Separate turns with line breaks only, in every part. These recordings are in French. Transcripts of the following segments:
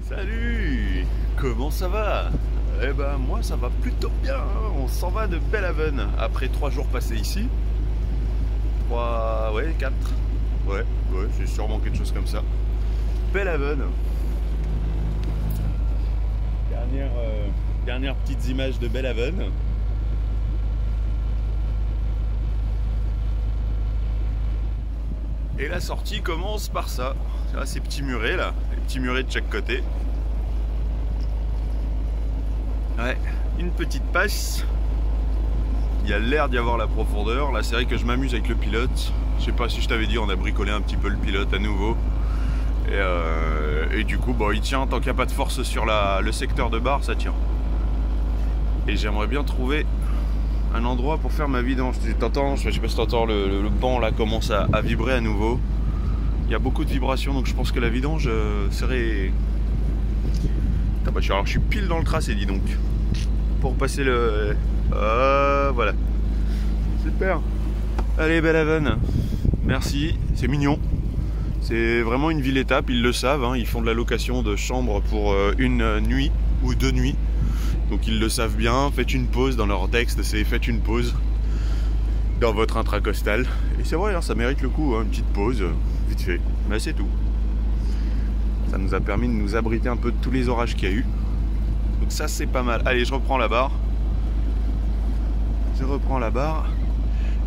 Salut! Comment ça va? Eh ben moi ça va plutôt bien, hein. On s'en va de Belhaven après 3 jours passés ici. 3, ouais, 4. Ouais, c'est sûrement quelque chose comme ça. Belhaven. Dernière petites images de Belhaven. Et la sortie commence par ça. Là, ces petits murets là, les petits murets de chaque côté. Ouais, une petite passe. Il y a l'air d'y avoir la profondeur. Là, c'est vrai que je m'amuse avec le pilote. Je sais pas si je t'avais dit, on a bricolé un petit peu le pilote à nouveau. Et du coup, bon, il tient. Tant qu'il n'y a pas de force sur le secteur de barre, ça tient. Et j'aimerais bien trouver un endroit pour faire ma vidange. T'entends, je sais pas si t'entends, le banc là commence à vibrer à nouveau. Il y a beaucoup de vibrations, donc je pense que la vidange serait... Putain, alors, je suis pile dans le tracé, dis donc. Pour passer le... voilà. Super. Allez, Belhaven. Merci, c'est mignon. C'est vraiment une ville-étape, ils le savent. Hein. Ils font de la location de chambres pour une nuit ou 2 nuits. Donc ils le savent bien. Faites une pause dans leur texte, c'est faites une pause dans votre intracostal. Et c'est vrai, hein, ça mérite le coup, hein, une petite pause, vite fait. Mais c'est tout. Ça nous a permis de nous abriter un peu de tous les orages qu'il y a eu. Donc ça c'est pas mal. Allez, je reprends la barre. Je reprends la barre.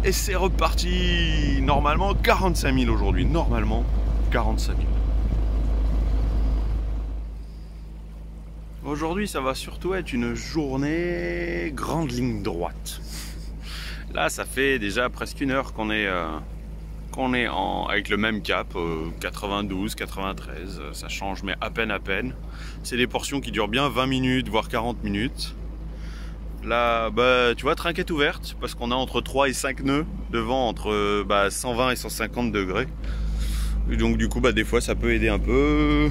Et c'est reparti. Normalement 45 000 aujourd'hui. Normalement 45 000. Aujourd'hui ça va surtout être une journée grande ligne droite. Là ça fait déjà presque 1 heure qu'on est... avec le même cap, 92, 93, ça change mais à peine. C'est des portions qui durent bien 20 minutes, voire 40 minutes. Là, bah, tu vois, trinquette ouverte, parce qu'on a entre 3 et 5 nœuds devant, entre 120 et 150 degrés. Et donc du coup, bah, des fois, ça peut aider un peu.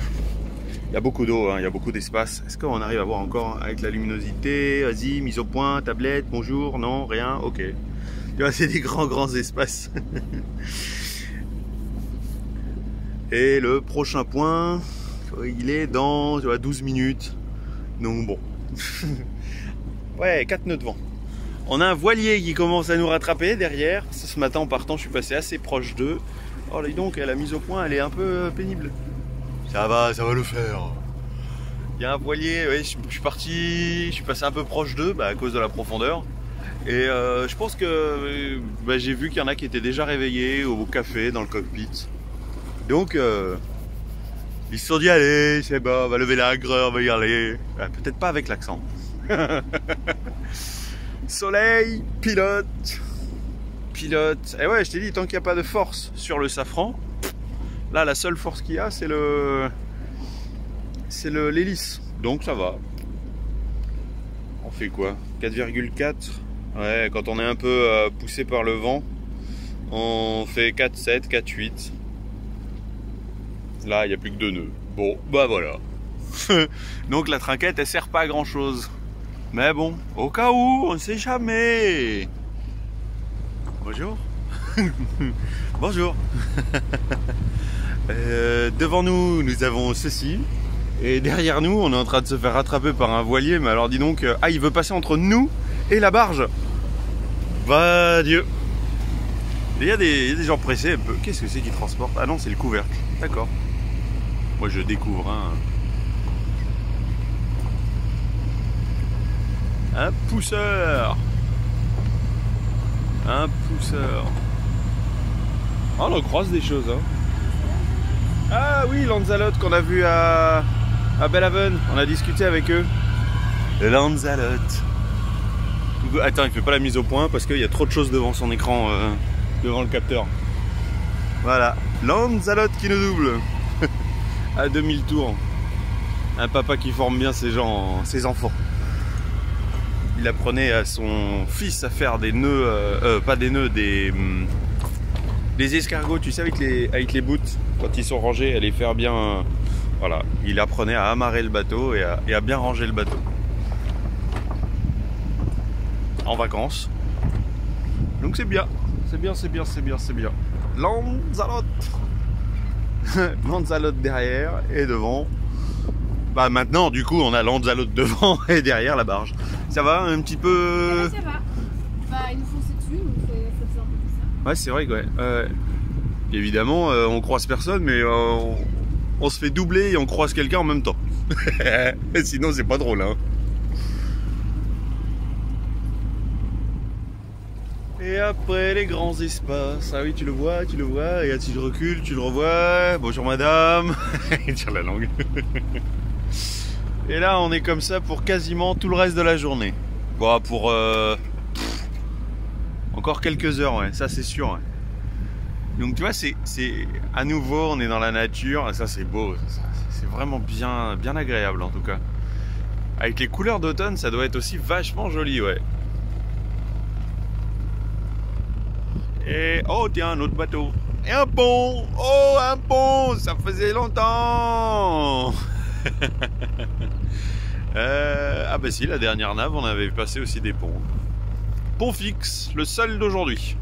Il y a beaucoup d'eau, hein, il y a beaucoup d'espace. Est-ce qu'on arrive à voir encore avec la luminosité? Vas-y, mise au point, tablette, bonjour, non, rien, ok. Tu vois, c'est des grands espaces. Et le prochain point, il est dans 12 minutes. Donc bon. Ouais, 4 nœuds de vent. On a un voilier qui commence à nous rattraper derrière. Ce matin en partant, je suis passé assez proche d'eux. Oh là donc, la mise au point, elle est un peu pénible. Ça va le faire. Il y a un voilier, ouais, je suis passé un peu proche d'eux à cause de la profondeur. Et je pense que j'ai vu qu'il y en a qui étaient déjà réveillés au café dans le cockpit. Donc ils se sont dit allez, c'est bon, on va lever l'ancre, on va y aller. Peut-être pas avec l'accent. Soleil, pilote. Et ouais, je t'ai dit, tant qu'il n'y a pas de force sur le safran, là la seule force qu'il y a c'est l'hélice. Donc ça va. On fait quoi? 4,4. Ouais, quand on est un peu poussé par le vent, on fait 4,7, 4,8. Là, il n'y a plus que 2 nœuds. Bon, bah voilà. Donc la trinquette, elle sert pas à grand chose. Mais bon, au cas où, on ne sait jamais. Bonjour. Bonjour. Devant nous, nous avons ceci. Et derrière nous, on est en train de se faire rattraper par un voilier. Mais alors dis donc, il veut passer entre nous et la barge. Va Dieu. Il y a des gens pressés un peu. Qu'est-ce que c'est qui transporte? Ah non, c'est le couvercle. D'accord. Moi je découvre un pousseur. Un pousseur. Oh, on croise des choses, hein. Ah oui, Lanzarote qu'on a vu à Belhaven. On a discuté avec eux. Lanzarote. Attends, il fait pas la mise au point parce qu'il y a trop de choses devant son écran, devant le capteur. Voilà, Lanzarote qui nous double. À 2000 tours. Un papa qui forme bien ses enfants. Il apprenait à son fils à faire des nœuds, pas des nœuds, des escargots, tu sais, avec les bouts, quand ils sont rangés, à les faire bien. Voilà, il apprenait à amarrer le bateau et à bien ranger le bateau. En vacances. Donc c'est bien. C'est bien. Lanzarote. Lanzarote derrière et devant. Bah maintenant, du coup, on a Lanzarote devant et derrière la barge. Ça va un petit peu?
Ça va. Bah, ils nous fonçaient dessus, donc ça faisait un peu tout ça.
Ouais, c'est vrai que ouais. Évidemment, on croise personne, mais on se fait doubler et on croise quelqu'un en même temps. Sinon, c'est pas drôle, hein. Et après les grands espaces, ah oui, tu le vois, et si je recule, tu le revois. Bonjour madame. Il tire la langue. Et là, on est comme ça pour quasiment tout le reste de la journée. Bon, pour encore quelques heures, ouais, ça c'est sûr. Ouais. Donc tu vois, c'est à nouveau, on est dans la nature, ça c'est beau, c'est vraiment bien agréable en tout cas. Avec les couleurs d'automne, ça doit être aussi vachement joli, ouais. Et oh tiens, un autre bateau. Et un pont. Oh, un pont, ça faisait longtemps. Ah bah si, la dernière nave, on avait passé aussi des ponts. Pont fixe, le seul d'aujourd'hui.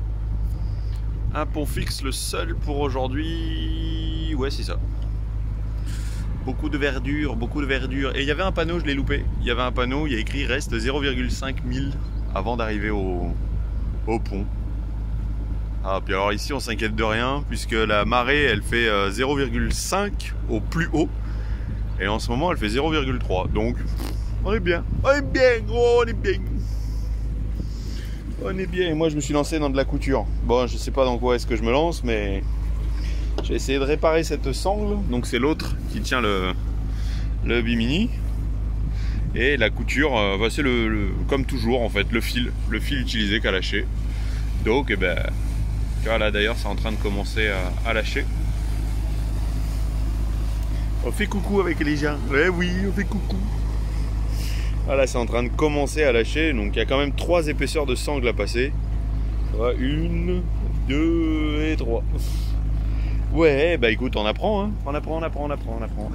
Un pont fixe, le seul pour aujourd'hui. Ouais, c'est ça. Beaucoup de verdure, beaucoup de verdure. Et il y avait un panneau, je l'ai loupé. Il y avait un panneau, il y a écrit reste 0,5 milles avant d'arriver au pont. Ah, puis alors ici on s'inquiète de rien puisque la marée elle fait 0,5 au plus haut et en ce moment elle fait 0,3, donc on est bien, on est bien, gros, on est bien. On est bien. Et moi je me suis lancé dans de la couture. Bon, je sais pas dans quoi est-ce que je me lance, mais j'ai essayé de réparer cette sangle, donc c'est l'autre qui tient le bimini. Et la couture, bah, c'est comme toujours en fait, le fil utilisé qui a lâché. Donc eh ben là d'ailleurs c'est en train de commencer à lâcher. On fait coucou avec les gens. Eh oui, on fait coucou. Voilà, c'est en train de commencer à lâcher. Donc il y a quand même 3 épaisseurs de sangle à passer. 1, 2 et 3. Ouais, bah écoute, on apprend, hein. On apprend.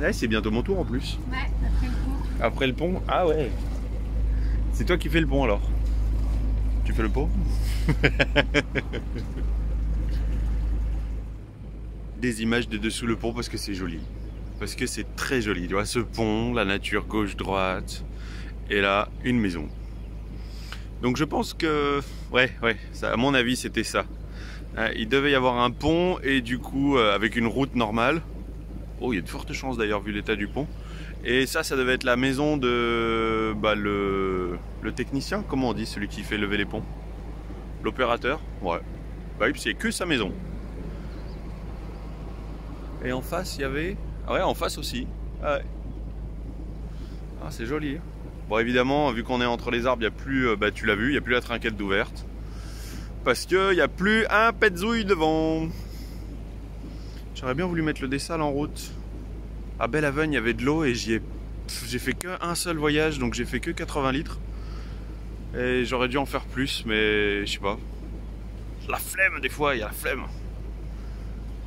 Eh, c'est bientôt mon tour en plus.
Ouais, après le pont.
Après le pont? Ah ouais. C'est toi qui fais le pont alors? Tu fais le pont? Des images de dessous le pont parce que c'est joli. Parce que c'est très joli. Tu vois, ce pont, la nature gauche-droite. Et là, une maison. Donc je pense que... Ouais, ça, à mon avis, c'était ça. Il devait y avoir un pont et du coup, avec une route normale. Oh, il y a de fortes chances d'ailleurs, vu l'état du pont. Et ça devait être la maison de... Bah, le technicien, comment on dit, celui qui fait lever les ponts? L'opérateur? Ouais. Bah oui, c'est que sa maison. Et en face, il y avait... Ah ouais, en face aussi. Ah ouais. Ah, c'est joli. Bon, évidemment, vu qu'on est entre les arbres, il n'y a plus... bah, tu l'as vu, il n'y a plus la trinquette d'ouverte. Parce qu'il n'y a plus un petzouille devant. J'aurais bien voulu mettre le dessal en route. À Belhaven, il y avait de l'eau et j'ai fait qu'un seul voyage, donc j'ai fait que 80 litres. Et j'aurais dû en faire plus, mais je sais pas. La flemme, des fois, il y a la flemme.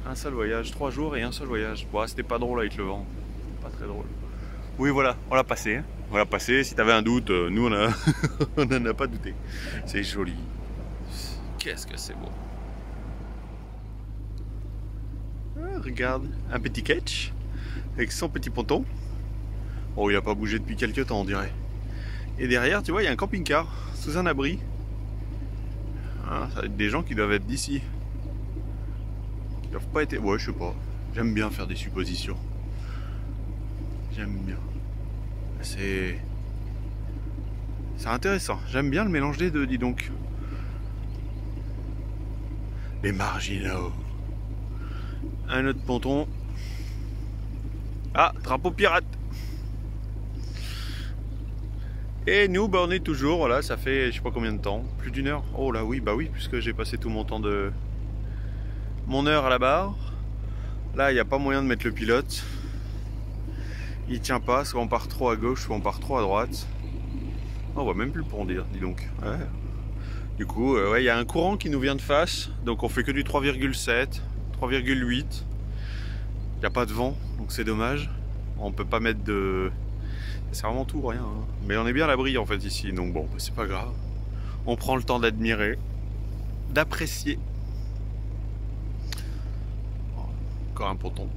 Un seul voyage, 3 jours et un seul voyage. Bon, c'était pas drôle avec le vent. Pas très drôle. Oui, voilà, on l'a passé. Hein. On l'a passé. Si t'avais un doute, nous, on n'en a pas douté. C'est joli. Qu'est-ce que c'est beau. Ah, regarde, un petit ketch avec son petit ponton. Oh, il n'a pas bougé depuis quelques temps, on dirait. Et derrière, tu vois, il y a un camping-car sous un abri. Ah, ça va être des gens qui doivent être d'ici. Ils doivent pas être... Ouais, je sais pas. J'aime bien faire des suppositions. J'aime bien. C'est intéressant. J'aime bien le mélange des deux, dis donc. Les marginaux. Un autre ponton. Ah, drapeau pirate. Et nous, bah, on est toujours, voilà, ça fait je sais pas combien de temps, plus d'1 heure. Oh là oui, bah oui, puisque j'ai passé tout mon temps de... Mon heure à la barre. Là, il n'y a pas moyen de mettre le pilote. Il tient pas, soit on part trop à gauche, soit on part trop à droite. Oh, on voit même plus le pont, dis donc. Ouais. Du coup, ouais, il y a un courant qui nous vient de face, donc on fait que du 3,7, 3,8. Il n'y a pas de vent, donc c'est dommage. On peut pas mettre de... C'est vraiment tout ou rien. Hein. Mais on est bien à l'abri en fait ici, donc bon, c'est pas grave. On prend le temps d'admirer, d'apprécier. Encore un ponton.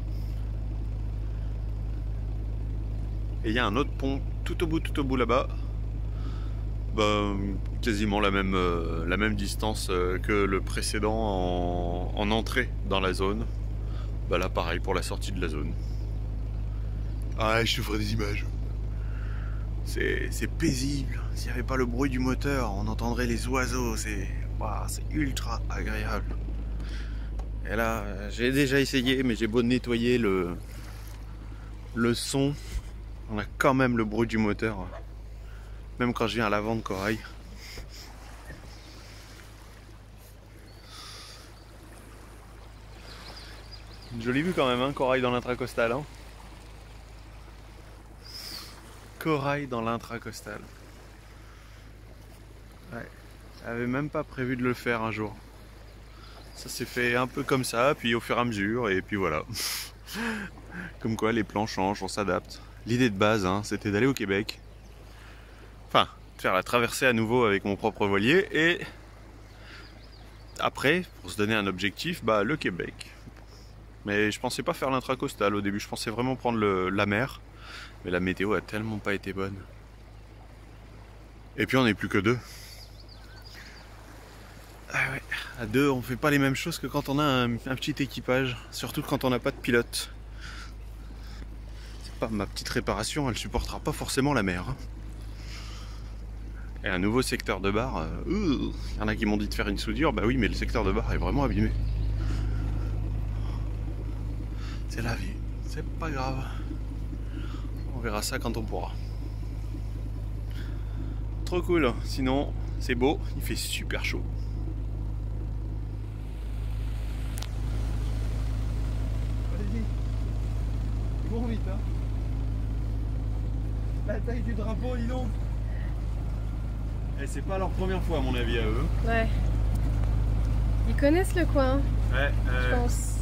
Et il y a un autre pont tout au bout là-bas. Bah, quasiment la même distance que le précédent en entrée dans la zone. Bah là pareil pour la sortie de la zone. Ah, je te ferai des images. C'est paisible. S'il n'y avait pas le bruit du moteur, on entendrait les oiseaux. C'est ultra agréable. Et là, j'ai déjà essayé, mais j'ai beau nettoyer le son, on a quand même le bruit du moteur. Même quand je viens à l'avant de Corail. Une jolie vue quand même, hein, Corail dans l'intracostal. Hein. Corail dans l'intracostal. Ouais. J'avais même pas prévu de le faire un jour. Ça s'est fait un peu comme ça, puis au fur et à mesure, et puis voilà. Comme quoi les plans changent, on s'adapte. L'idée de base, hein, c'était d'aller au Québec. Enfin, de faire la traversée à nouveau avec mon propre voilier, et après, pour se donner un objectif, bah le Québec. Mais je pensais pas faire l'intracostal au début, je pensais vraiment prendre la mer. Mais la météo a tellement pas été bonne. Et puis on n'est plus que deux. Ah ouais, à deux on fait pas les mêmes choses que quand on a un petit équipage. Surtout quand on n'a pas de pilote. C'est pas ma petite réparation, elle supportera pas forcément la mer. Et un nouveau secteur de bar, il y en a qui m'ont dit de faire une soudure. Bah oui, mais le secteur de bar est vraiment abîmé. C'est la vie, c'est pas grave. On verra ça quand on pourra. Trop cool, sinon c'est beau, il fait super chaud. Allez-y, ils vont vite hein. La taille du drapeau, dis donc. Et c'est pas leur première fois à mon avis à eux.
Ouais. Ils connaissent le coin.
Ouais,
je pense.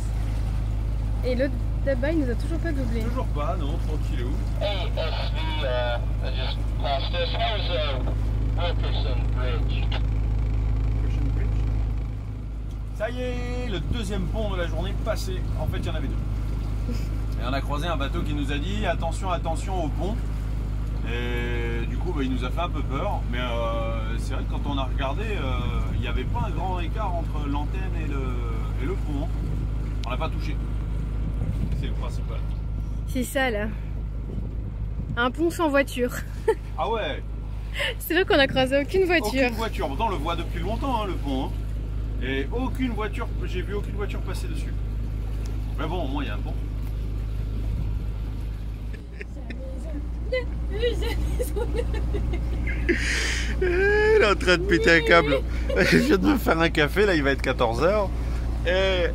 Et l'autre là-bas, il nous a toujours pas doublé.
Toujours pas, non, tranquillou.
Hey, SV, I just passed this. How's Wilkerson Bridge?
Ça y est, le deuxième pont de la journée passé. En fait, il y en avait deux. Et on a croisé un bateau qui nous a dit attention, attention au pont. Et du coup, bah, il nous a fait un peu peur. Mais c'est vrai que quand on a regardé, il n'y avait pas un grand écart entre l'antenne et le pont. Hein. On l'a pas touché. C'est le principal.
C'est ça là. Un pont sans voiture.
Ah ouais.
C'est vrai qu'on a croisé aucune voiture.
Aucune voiture. Pourtant on le voit depuis longtemps hein, le pont. Hein. Et aucune voiture, j'ai vu aucune voiture passer dessus. Mais bon, au moins il y a un pont. Il est en train de péter un câble. Je viens de me faire un café, là il va être 14h. Et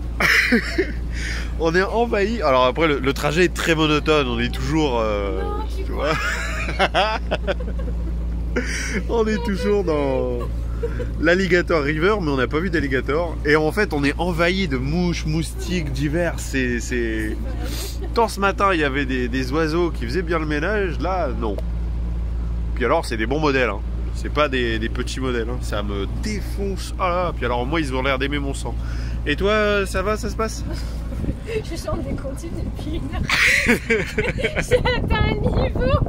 on est envahi. Alors après le trajet est très monotone, on est toujours
non,
tu vois. On est toujours dans l'Alligator River, mais on n'a pas vu d'alligator. Et en fait on est envahi de mouches, moustiques divers. C'est... Tant ce matin il y avait des oiseaux qui faisaient bien le ménage, là non. Puis alors c'est des bons modèles hein. C'est pas des petits modèles hein. Ça me défonce. Ah là, puis alors moi ils ont l'air d'aimer mon sang. Et toi, ça va, ça se passe?
Je chante des comptines depuis une heure. J'ai atteint un niveau.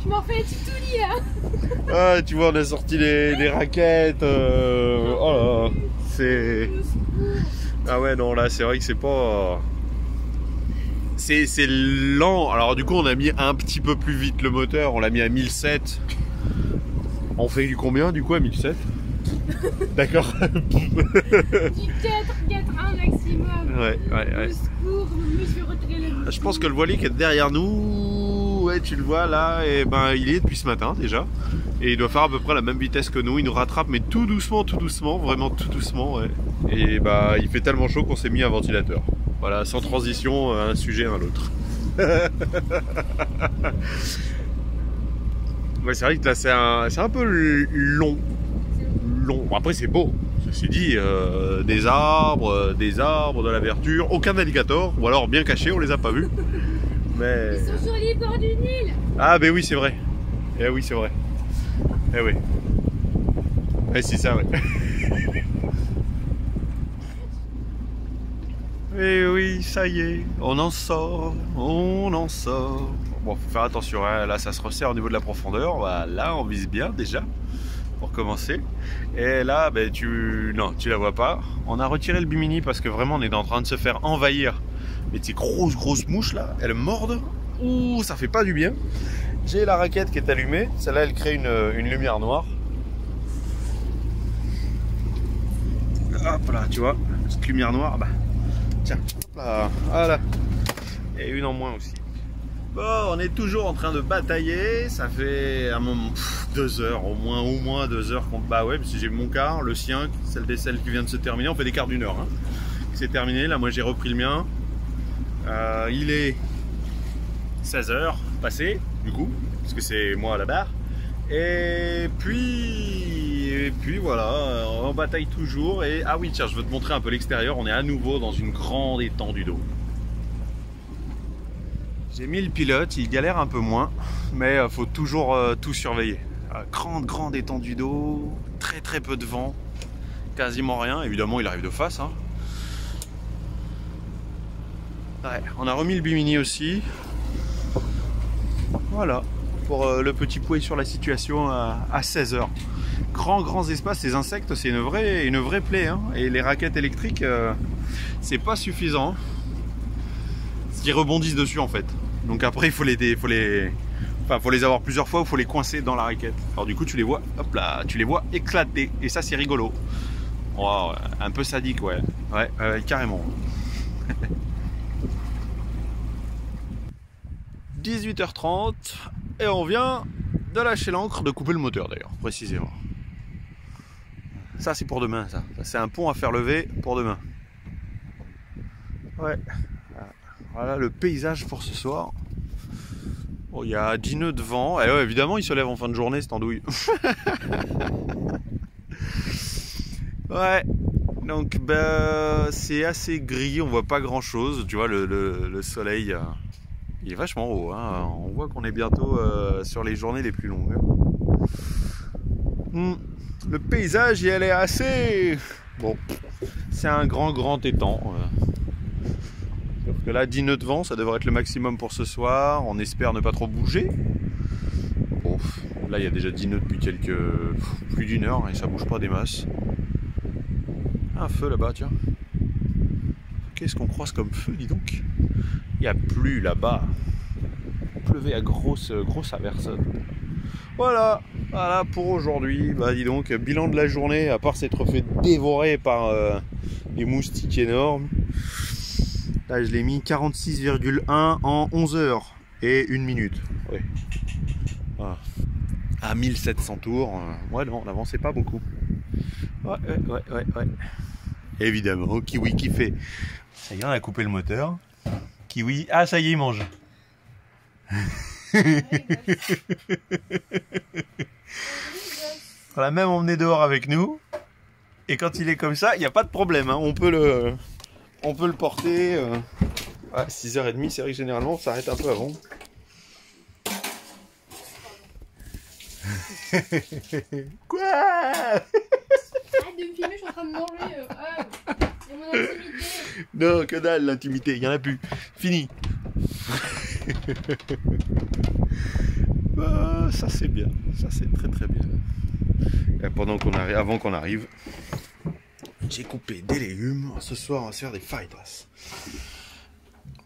Je m'en fais tout lit là.
Ah, tu vois, on a sorti les raquettes. Oh là, c'est... Ah ouais, non, là, c'est vrai que c'est pas... C'est lent. Alors du coup, on a mis un petit peu plus vite le moteur. On l'a mis à 1007. On fait du combien, du coup, à 1007? D'accord.
Du 4-1 maximum.
Ouais.
Au secours, monsieur, retirez le...
Je pense que le voilier qui est derrière nous, ouais, tu le vois là, et ben il est depuis ce matin déjà. Et il doit faire à peu près la même vitesse que nous. Il nous rattrape, mais tout doucement, vraiment tout doucement. Ouais. Et bah il fait tellement chaud qu'on s'est mis un ventilateur. Voilà, sans transition, un sujet à l'autre. Ouais, c'est vrai que là c'est un peu long. Bon, après c'est beau. Ceci dit, des arbres, de la verdure, aucun alligator, ou alors bien cachés, on les a pas vus. Mais...
Ils sont sur les bords du Nil.
Ah ben oui c'est vrai. Eh oui c'est vrai. Eh oui. Eh c'est ça ouais. Et oui, ça y est, on en sort, on en sort. Bon, faut faire attention, hein. Là ça se resserre au niveau de la profondeur. Voilà, on vise bien déjà, pour commencer. Et là, ben, non, tu la vois pas. On a retiré le bimini parce que vraiment on est en train de se faire envahir. Mais ces grosses mouches là, elles mordent. Ouh, ça fait pas du bien. J'ai la raquette qui est allumée. Celle-là, elle crée une lumière noire. Hop là, tu vois, cette lumière noire, bah tiens, hop là, voilà. Et une en moins aussi. Bon, on est toujours en train de batailler. Ça fait un moment, 2 heures, au moins 2 heures qu'on... Bah ouais, parce que j'ai mon quart, le sien, celle qui vient de se terminer. On fait des quarts d'1 heure, hein. C'est terminé, là moi j'ai repris le mien. Il est 16 heures passé, du coup, parce que c'est moi à la barre. Et puis voilà, on bataille toujours. Et ah oui, tiens, je veux te montrer un peu l'extérieur. On est à nouveau dans une grande étendue d'eau. J'ai mis le pilote, il galère un peu moins, mais faut toujours tout surveiller. Grande étendue d'eau, très peu de vent, quasiment rien. Évidemment, il arrive de face, hein. Ouais, on a remis le bimini aussi. Voilà. Pour le petit pouet sur la situation à 16 heures. Grands espaces, ces insectes, c'est une vraie plaie, hein. Et les raquettes électriques, c'est pas suffisant. Ils rebondissent dessus en fait. Donc après, il faut les avoir plusieurs fois, il faut les coincer dans la raquette. Alors du coup, tu les vois, hop là, tu les vois éclater. Et ça, c'est rigolo. Wow, un peu sadique, ouais. Ouais, carrément. 18h30 et on vient de lâcher l'ancre, de couper le moteur d'ailleurs, précisément. Ça c'est pour demain, ça c'est un pont à faire lever pour demain. Ouais, voilà le paysage pour ce soir. Bon, il y a 10 nœuds de vent, et ouais, évidemment il se lève en fin de journée cette andouille. Ouais, donc bah, c'est assez gris, on voit pas grand chose, tu vois le soleil... Il est vachement haut, hein. On voit qu'on est bientôt sur les journées les plus longues. Le paysage, il est assez... Bon, c'est un grand étang. Sauf que là, 10 nœuds de vent, ça devrait être le maximum pour ce soir. On espère ne pas trop bouger. Bon, là, il y a déjà 10 nœuds depuis plus d'1 heure et ça bouge pas des masses. Un feu là-bas, tiens. Qu'est-ce qu'on croise comme feu, dis donc? Il n'y a plus là-bas. Il pleuvait à grosse averse. Voilà pour aujourd'hui. Bah dis donc, bilan de la journée, à part s'être fait dévorer par des moustiques énormes. Là je l'ai mis 46,1 en 11 heures et 1 minute. Ouais. Voilà. À 1700 tours. Ouais non, on n'avançait pas beaucoup. Ouais. Évidemment, Kiwi qui fait. Ça y est, on a coupé le moteur. Kiwi, ah ça y est, il mange. On l'a même emmené dehors avec nous. Et quand il est comme ça, il n'y a pas de problème, hein. On peut le porter. Ouais, 6h30, c'est vrai que généralement on s'arrête un peu avant. Quoi?
Arrête de me filmer, je suis en train de manger. Il y a mon intimité.
Non, que dalle l'intimité, il n'y en a plus. Fini. Bah, ça c'est bien, ça c'est très bien. Et pendant qu'on arrive, avant qu'on arrive, j'ai coupé des légumes. Ce soir on va se faire des fajitas.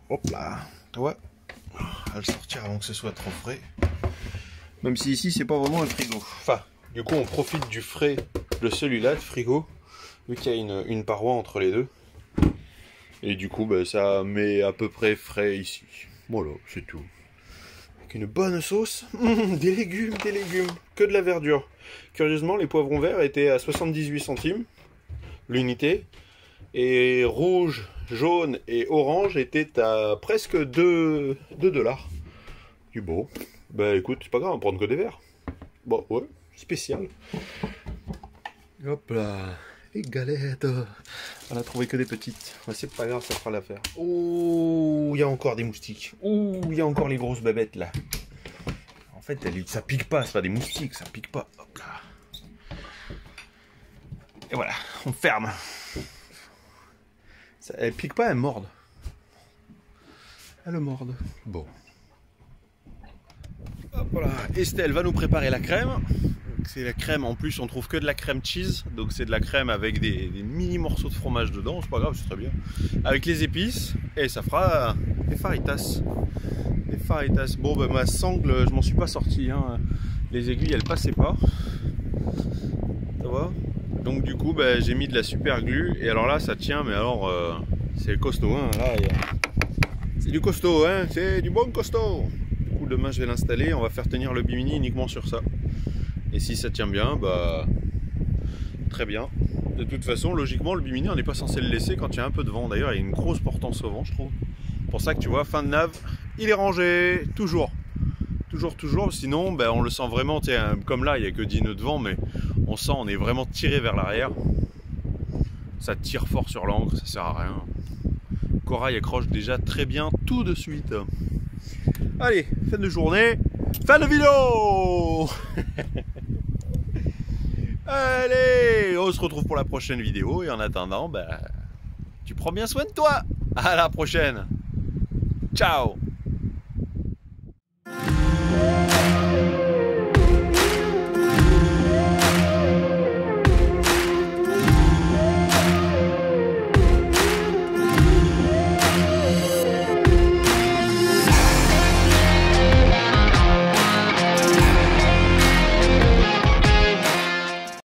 Hop là, ouais. On va le sortir avant que ce soit trop frais. Même si ici c'est pas vraiment un frigo. Enfin, du coup on profite du frais de celui-là, de frigo, vu qu'il y a une paroi entre les deux. Et du coup bah, ça met à peu près frais ici. Voilà, c'est tout. Avec une bonne sauce, des légumes, que de la verdure. Curieusement, les poivrons verts étaient à 78 centimes l'unité. Et rouge, jaune et orange étaient à presque 2 $. Du beau. Bah écoute, c'est pas grave, on va prendre que des verts. Bon, ouais, spécial. Hop là. Et galettes. On a trouvé que des petites. Ouais, c'est pas grave, ça fera l'affaire. Oh, il y a encore des moustiques. Oh, il y a encore les grosses babettes là. En fait, ça pique pas, c'est pas des moustiques, ça pique pas. Hop là. Et voilà, on ferme. Elle pique pas, elle morde. Elle morde. Bon. Hop là. Estelle va nous préparer la crème. C'est la crème, en plus on trouve que de la crème cheese. Donc c'est de la crème avec des mini morceaux de fromage dedans. C'est pas grave, c'est très bien. Avec les épices. Et ça fera des faritas. Des faritas. Bon bah ma sangle, je m'en suis pas sorti. Hein. Les aiguilles elles passaient pas. Ça va. Donc du coup bah, j'ai mis de la super glue. Et alors là ça tient, mais alors c'est costaud. Hein. Là, c'est du costaud, hein. C'est du bon costaud. Du coup demain je vais l'installer. On va faire tenir le Bimini uniquement sur ça. Et si ça tient bien, bah très bien. De toute façon, logiquement, le Bimini, on n'est pas censé le laisser quand il y a un peu de vent. D'ailleurs, il y a une grosse portance au vent, je trouve. C'est pour ça que tu vois, fin de nav, il est rangé, toujours. Toujours. Sinon, bah, on le sent vraiment, comme là, il n'y a que 10 nœuds de vent, mais on sent, on est vraiment tiré vers l'arrière. Ça tire fort sur l'ancre, ça sert à rien. Corail accroche déjà très bien tout de suite. Allez, fin de journée, fin de vidéo. Allez, on se retrouve pour la prochaine vidéo et en attendant, bah, tu prends bien soin de toi. À la prochaine. Ciao.